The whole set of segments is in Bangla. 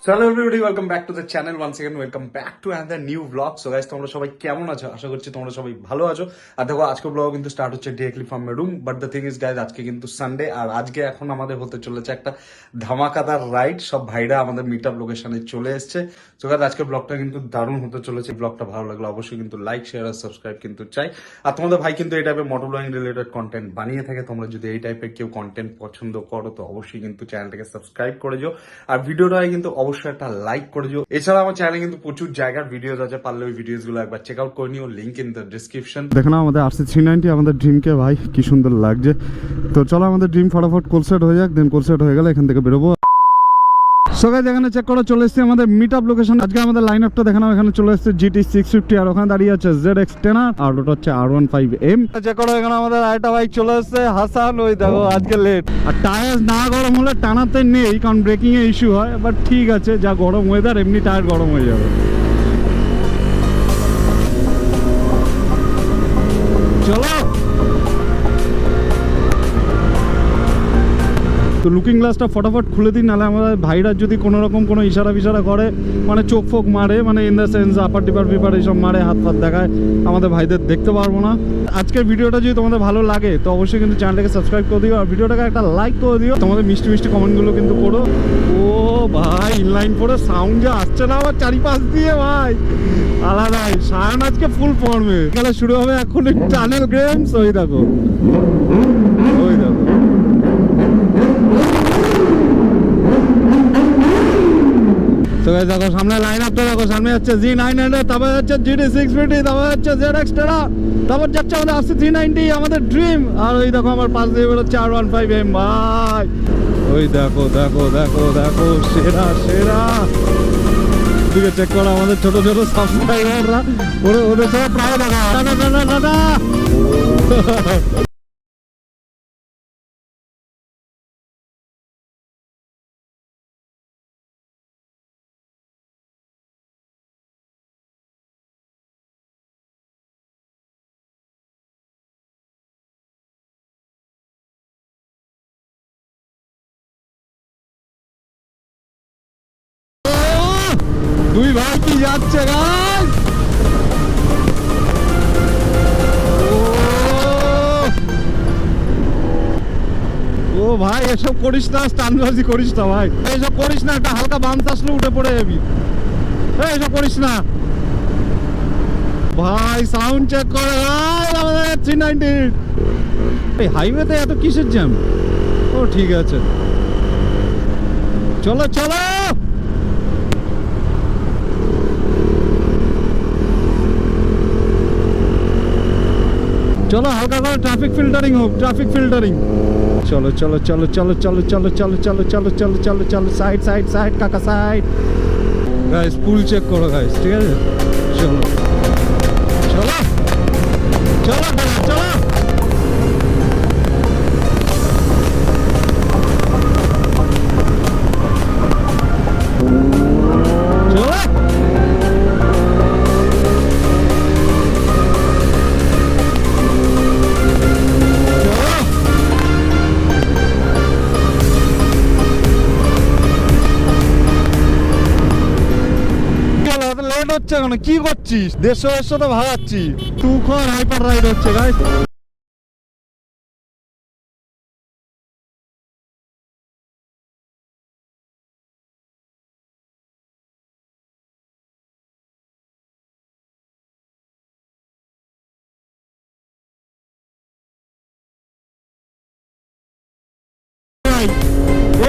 Hello everybody, welcome back to the channel once again. Welcome back to another new vlog. So guys, তোমরা সবাই কেমন আছো? আশা করছি তোমরা সবাই ভালো আছো। আর দেখো আজকে ব্লগ কিন্তু স্টার্ট হচ্ছে directly from my room. But the thing is guys, আজকে কিন্তু সানডে, আর আজকে এখন আমাদের হতে চলেছে একটা ধামাকাদার রাইড। সব ভাইরা আমাদের মিট আপ লোকেশনে চলে এসেছে। তো গাইজ আজকে ব্লগটা কিন্তু দারুণ হতে চলেছে। ব্লগটা ভালো লাগলো অবশ্যই কিন্তু লাইক, শেয়ার আর সাবস্ক্রাইব কিন্তু চাই। আর তোমাদের ভাই কিন্তু এই টাইপের মোটর ব্লগিং রিলেটেড কন্টেন্ট বানিয়ে থাকে। তোমরা যদি এই টাইপের কেউ কন্টেন্ট পছন্দ করো তো অবশ্যই কিন্তু চ্যানেলটাকে সাবস্ক্রাইব করে যাও। আর ভিডিওটায় কিন্তু অবশ্যই একটা লাইক করে দিও। এছাড়া আমার চ্যানেলে কিন্তু প্রচুর জায়গার ভিডিওস আছে, পারলে ওই ভিডিওস গুলো একবার চেক আউট করে নিও, লিংক ইন দ্য ডেসক্রিপশন। দেখো না আমাদের RC390 আমাদের ড্রিমকে ভাই কি সুন্দর লাগছে। তো চলো আমাদের ড্রিম ফটাফট কোলসেট হয়ে যাক, দেন কোলসেট হয়ে গেলে এখান থেকে বেরোবো। সো গাইস এখানে চেক করে চলে এসেছি আমাদের মিট আপ লোকেশন। আজকে আমাদের লাইন আপটা দেখানো, এখানে চলে এসেছে GT 650, আর ওখানে দাঁড়িয়ে আছে ZX10 আর ওটা হচ্ছে R15M। চেক করো এখানে আমাদের আরেকটা বাইক চলে এসেছে হাসান। ওই দেখো আজকে লেট, আর টায়ার না গরম হলে টানাতে নেই, কারণ ব্রেকিং এ ইস্যু হয়। বাট ঠিক আছে, যা গরম ওয়েদার এমনি টায়ার গরম হয়ে যাবে। চলো তো লুকিং গ্লাসটা ফটাফট খুলে দিন, নাহলে আমাদের ভাইরা যদি কোনো রকম কোনো ইশারা ফিশারা করে, মানে চোখ ফোক মারে, মানে in the sense upper tipper pepper এইসব মারে, হাত ফাত দেখায়, আমাদের ভাইদের দেখতে পারবো না। আজকের ভিডিওটা যদি তোমাদের ভালো লাগে তো অবশ্যই কিন্তু চ্যানেলটাকে সাবস্ক্রাইব করে দিও, আর ভিডিওটাকে একটা লাইক করে দিও। তোমাদের মিষ্টি মিষ্টি কমেন্টগুলো কিন্তু করো। ও ভাই ইনলাইন পরে সাউন্ড যে আসছে না আমার চারিপাশ দিয়ে, ভাই আলাদাই। সায়ন আজকে ফুল ফর্মে। খেলা শুরু হবে এখন টানেল গেমস। ওই দেখো ওই দেখো তো গাইস দেখো সামনে লাইন আপটা দেখো, সামনে যাচ্ছে G900, তারপর যাচ্ছে GT 650, তারপর যাচ্ছে ZX10, তারপর যাচ্ছে আমাদের RC390 আমাদের ড্রিম, আর ওই দেখো আমার পাশ দিয়ে বেরোচ্ছে R15M। ভাই ওই দেখো দেখো দেখো দেখো সেরা সেরা। দিকে চেক করো আমাদের ছোট ছোট সাবস্ক্রাইবাররা, ওদের সব প্রায় দেখা টাটা টাটা টাটা। দুই ভাই কি যাচ্ছে গাইস। ও ভাই এসব করিস না, স্টানবাজি করিস না ভাই, এসব করিস না। একটা হালকা বাম্প আসলে উঠে পড়ে যাবি, এসব করিস না ভাই। সাউন্ড চেক করে ভাই আমাদের 390। এই হাইওয়েতে এত কিসের জ্যাম? ও ঠিক আছে, চলো চলো। চলো হালকা করে ট্রাফিক ফিল্টারিং হোক, ট্রাফিক ফিল্টারিং। চলো চলো চলো চলো চলো চলো চলো চলো চলো চলো চলো চলো সাইড সাইড সাইড কাকা সাইড। গাইস পুল চেক করো গাইস, ঠিক আছে? চলো চলো চলো চলো। হচ্ছে এখন কি করছিস? 150 তো ভাগাচ্ছি, তুই কর হাইপার রাইড হচ্ছে গাইস।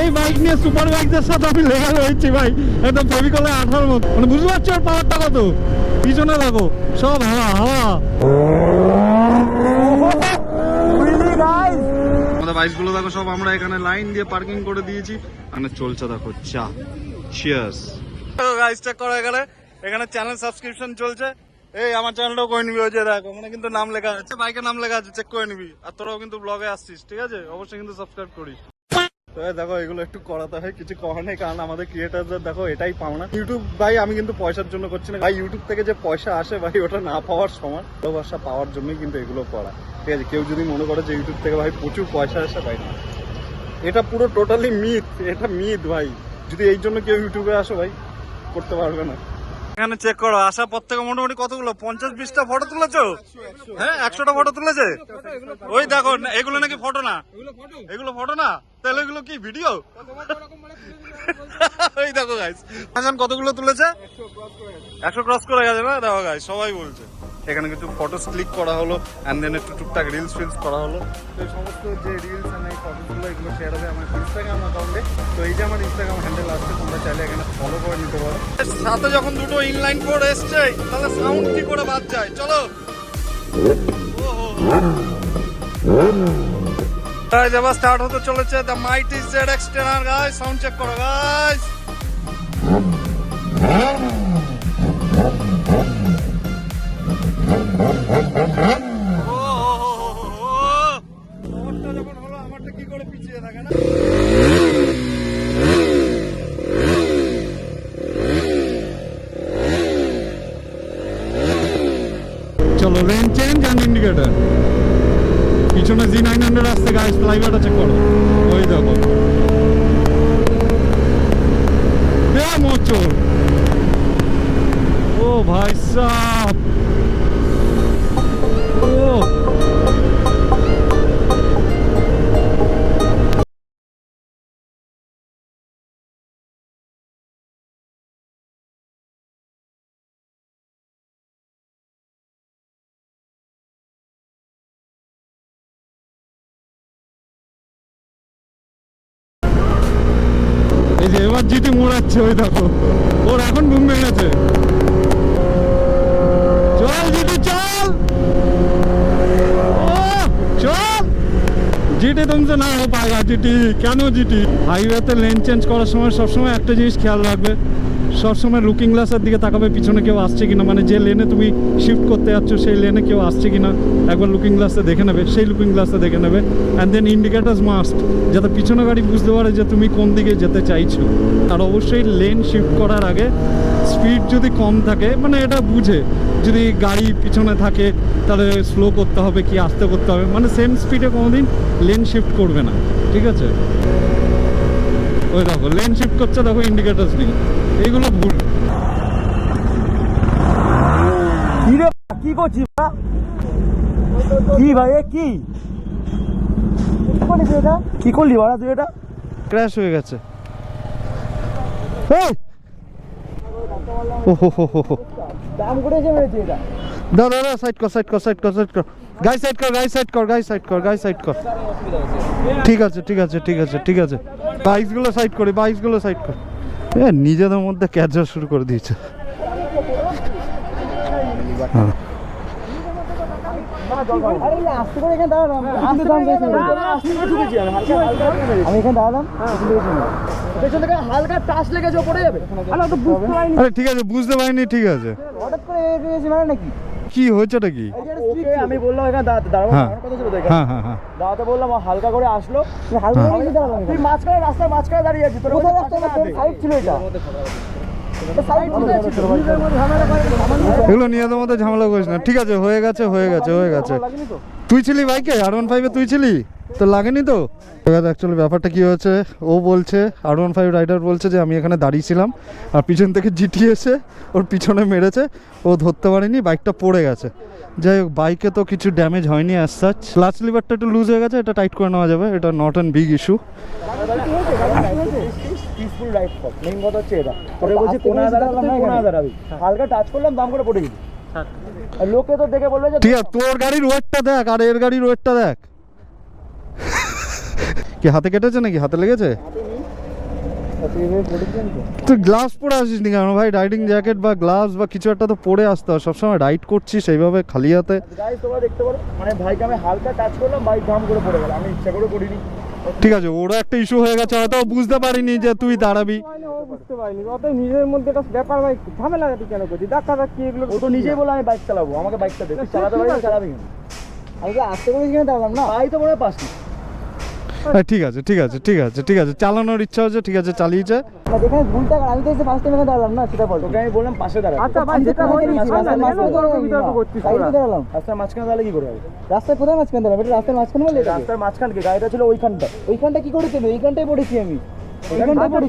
এই বাইক নিয়ে সুপার বাইকদের সাথে আমি লেগে রয়েছি ভাই, একদম ফেভিকলে 18 মতো, মানে বুঝতে পারছো ওর পাওয়ারটা কত? পিছনে দেখো সব হাওয়া হাওয়া। আমাদের বাইকগুলো দেখো সব আমরা এখানে লাইন দিয়ে পার্কিং করে দিয়েছি, মানে চলছে দেখো চা। চিয়ার্স গাইস, চেক করো এখানে, এখানে চ্যানেল সাবস্ক্রিপশন চলছে। এই আমার চ্যানেলটাও করে নিবি, ওই যে দেখো ওখানে কিন্তু নাম লেখা আছে, বাইকের নাম লেখা আছে, চেক করে নিবি। আর তোরাও কিন্তু ব্লগে আসছিস, ঠিক আছে? অবশ্যই কিন্তু সাবস্ক্রাইব করিস। তো দেখো এগুলো একটু করাতে হয়, কিছু করার নেই, কারণ আমাদের ক্রিয়েটারদের দেখো এটাই পাওনা। ইউটিউব ভাই আমি কিন্তু পয়সার জন্য করছি না ভাই, ইউটিউব থেকে যে পয়সা আসে ভাই ওটা না পাওয়ার সমান। ভালোবাসা পাওয়ার জন্যই কিন্তু এগুলো করা, ঠিক আছে? কেউ যদি মনে করে যে ইউটিউব থেকে ভাই প্রচুর পয়সা আসে, ভাই এটা পুরো টোটালি মিথ, এটা মিথ ভাই। যদি এই জন্য কেউ ইউটিউবে আসো ভাই করতে পারবে না। এখানে চেক করো, আসার পর থেকে মোটামুটি কতগুলো 50-20টা ফটো তুলেছো? হ্যাঁ 100টা ফটো তুলেছে। ওই দেখো এগুলো নাকি ফটো না, এগুলো ফটো না, তাহলে এগুলো কি ভিডিও? ওই দেখো গাইস এখন কতগুলো তুলেছে, 100 ক্রস করে গেছে না? দেখো গাইস সবাই বলছে। এখানে কিছু ফটো ক্লিক করা হলো অ্যান্ড দেন একটু টুকটাক রিলস ফিলস করা হলো। তো এই সমস্ত যে রিলস অ্যান্ড এই ফটোগুলো এগুলো শেয়ার হবে আমার ইনস্টাগ্রাম অ্যাকাউন্টে। তো এই যে আমার ইনস্টাগ্রাম হ্যান্ডেল আসছে, তোমরা চাইলে এখানে ফলো করে নিতে পারো। সাথে যখন দুটো ইনলাইন কোড এসছে তাহলে সাউন্ড কি করে বাদ যায়, চলো। গাইস এবার স্টার্ট হতে চলেছে the mighty ZX-10 guys, sound check করো গাইস। যখন হলো আমারটা কি করে পিছিয়ে থাকে না। চলো লেন চেঞ্জ অ্যান্ড ইন্ডিকেটর। পিছনে G900 আসছে গাইস, ফ্লাইওভারটা চেক করো। ওই দেখো মোচর। ও ভাই সাহেব, ও এই যে এবার জিটি মোড়াচ্ছে, ওই দেখো ওর এখন ঘুম ভেঙেছে। চল জিটি চল, ও চল জিটি, তুমসে না হো পাएगा জিটি। কেন জিটি? হাইওয়েতে লেন চেঞ্জ করার সময় সবসময় একটা জিনিস খেয়াল রাখবে, সবসময় লুকিং গ্লাসের দিকে তাকাবে পিছনে কেউ আসছে কিনা, মানে যে লেনে তুমি শিফট করতে যাচ্ছ সেই লেনে কেউ আসছে কিনা একবার লুকিং গ্লাসে দেখে নেবে, সেই লুকিং গ্লাসে দেখে নেবে। অ্যান্ড দেন ইন্ডিকেটার্স মাস্ট, যাতে পিছনে গাড়ি বুঝতে পারে যে তুমি কোন দিকে যেতে চাইছো। আর অবশ্যই লেন শিফট করার আগে স্পিড যদি কম থাকে, মানে এটা বুঝে, যদি গাড়ি পিছনে থাকে তাহলে স্লো করতে হবে কি আস্তে করতে হবে, মানে সেম স্পিডে কোনোদিন লেন শিফট করবে না, ঠিক আছে? ওই দেখো লেন শিফট করছে, দেখো ইন্ডিকেটার্স নেই, এইগুলো ভুল। কি করছিস কি ভাই, কি করলি তুই এটা? কি করলি ভাড়া তুই এটা? ক্র্যাশ হয়ে গেছে। ও হো হো হো, দাম করে এসে মেরেছি এটা। দাদা দাদা সাইড কর, সাইড কর, সাইড কর, সাইড কর, গাই সাইড কর, গাই সাইড কর, গাই সাইড কর, গাই সাইড কর। ঠিক আছে ঠিক আছে ঠিক আছে ঠিক আছে, বাইকগুলো সাইড করি, বাইকগুলো সাইড কর। নিজেদের মধ্যে ক্যাচা শুরু করে দিয়েছে। হ্যাঁ আমি এখানে দাঁড়ালাম, পেছন থেকে হালকা টাচ লেগেছে পড়ে যাবে। আরে ঠিক আছে, বুঝতে পারিনি, ঠিক আছে। হঠাৎ করে মানে নাকি কি হয়েছেটা কি? আমি বললাম এখানে দাঁড়াবো, কথা ছিল হ্যাঁ হ্যাঁ হ্যাঁ, দাঁড়াতে বললাম, হালকা করে আসলো, তুই মাঝখানে রাস্তার মাঝখানে দাঁড়িয়ে আছিস, তোর সাইড ছিল এটা। এগুলো নিয়ে মধ্যে ঝামেলা করিস না, ঠিক আছে? হয়ে গেছে হয়ে গেছে হয়ে গেছে। তুই ছিলি বাইকে R15-এ, তুই ছিলি তো, লাগেনি তো? অ্যাকচুয়ালি ব্যাপারটা কি হয়েছে, ও বলছে R15 রাইডার বলছে যে আমি এখানে দাঁড়িয়েছিলাম আর পিছন থেকে জিটি এসে ওর পিছনে মেরেছে, ও ধরতে পারেনি, বাইকটা পড়ে গেছে। যাই হোক, বাইকে তো কিছু ড্যামেজ হয়নি অ্যাজ সাচ। ক্লাচ লিভারটা একটু লুজ হয়ে গেছে, এটা টাইট করে নেওয়া যাবে, এটা not an big issue. Peaceful ride spot, main কথা হচ্ছে এটা। তোরে বলছি কোনা দাঁড়াবি, হালকা টাচ করলাম, দাম করে পড়ে গেছি। আর লোকে তো দেখে বলবে যে ঠিক আছে, তোর গাড়ির ওয়েটটা দেখ আর এর গাড়ির ওয়েটটা দেখ। কি হাতে কেটেছে নাকি? হাতে লেগেছে? তুই গ্লাভস পরে আসিস নি কেন ভাই? রাইডিং জ্যাকেট বা গ্লাভস বা কিছু একটা তো পরে আসতে হয়, সবসময় রাইড করছিস সেইভাবে খালি হাতে। গাইস তোমরা দেখতে পারো, মানে ভাইকে আমি হালকা টাচ করলাম, বাইক দাম করে পড়ে গেল, আমি ইচ্ছা করে পড়িনি। ঠিক আছে, ওরা একটা ইস্যু হয়ে গেছে, হয়তো বুঝতে পারিনি যে তুই দাঁড়াবি। বুঝতে পারিনি, অত নিজের মধ্যে একটা ব্যাপার, ভাই ঝামেলা তুই কেন করছিস? ডাক্তার কি এগুলো? ও তো নিজেই বলে আমি বাইক চালাবো, আমাকে বাইকটা দে, চালাতে পারি না, চালাবি কেন? আমি তো আসতে করেছি কিনা দাঁড়ালাম না, ভাই তো মনে হয় পাসনি। ঠিক আছে ঠিক আছে ঠিক আছে ঠিক আছে, চালানোর ইচ্ছা হচ্ছে, ঠিক আছে চালিয়েছে। দেখেন ভুলটা, আমি তো এসে ফার্স্ট টাইম এখানে দাঁড়ালাম না, সেটা বল। তোকে আমি বললাম পাশে দাঁড়া। আচ্ছা ভাই, যেটা হয় রাস্তার মাঝখানে দাঁড়ালাম, রাস্তার মাঝখানে দাঁড়ালে কি করে হবে? রাস্তার কোথায় মাঝখানে দাঁড়ালাম? এটা রাস্তার মাঝখানে বলে? রাস্তার মাঝখানে কি? গাড়িটা ছিল ওইখানটা। ওইখানটা কি করে তুমি? ওইখানটাই পড়েছি আমি।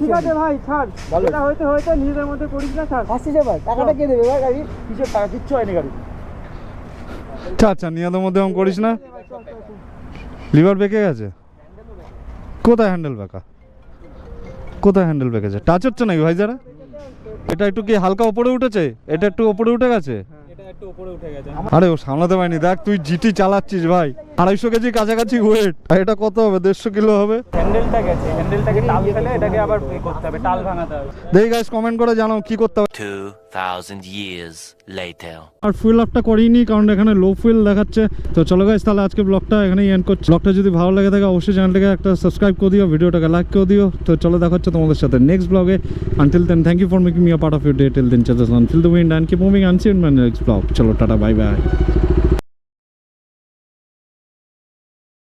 ঠিক আছে ভাই ছাড়, এটা হইতে হইতে নিজেদের মধ্যে করিস না, ছাড়। আসছিস এবার, টাকাটা কে দেবে ভাই গাড়ি? কিসের টাকা? কিচ্ছু হয়নি গাড়ি। আচ্ছা নিয়াদের মধ্যে এমন করিস না। লিভার বেঁকে গেছে? কোথায় হ্যান্ডেল বেঁকা? কোথায় হ্যান্ডেল বেঁকেছে? টাচ হচ্ছে নাকি ভাই যারা? এটা একটু কি হালকা উপরে উঠেছে? এটা একটু উপরে উঠে গেছে? আরে ও সামলাতে পারিনি। দেখ তুই জিটি চালাচ্ছিস ভাই, 250 কেজি কাছাকাছি ওয়েট, আর এটা কত হবে? 150 কিলো হবে। হ্যান্ডেলটা গেছে, হ্যান্ডেলটাকে টাল ফেলে এটাকে আবার এ করতে হবে, টাল ভাঙাতে হবে। দেখি গাইস কমেন্ট করে জানাও কি করতে হবে। 2000 years later. আর ফুয়েল আপটা করিনি কারণ এখানে লো ফুয়েল দেখাচ্ছে। তো চলো গাইস তাহলে আজকে ব্লগটা এখানেই এন্ড করছি। ব্লগটা যদি ভালো লাগে থাকে অবশ্যই চ্যানেলটাকে একটা সাবস্ক্রাইব করে দিও, ভিডিওটাকে লাইক করে দিও। তো চলো দেখা হচ্ছে তোমাদের সাথে নেক্সট ব্লগে। Until then thank you for making me a part of your day. Till then chase on feel the wind and keep moving on. See you in my next blog. চলো টাটা বাই বাই।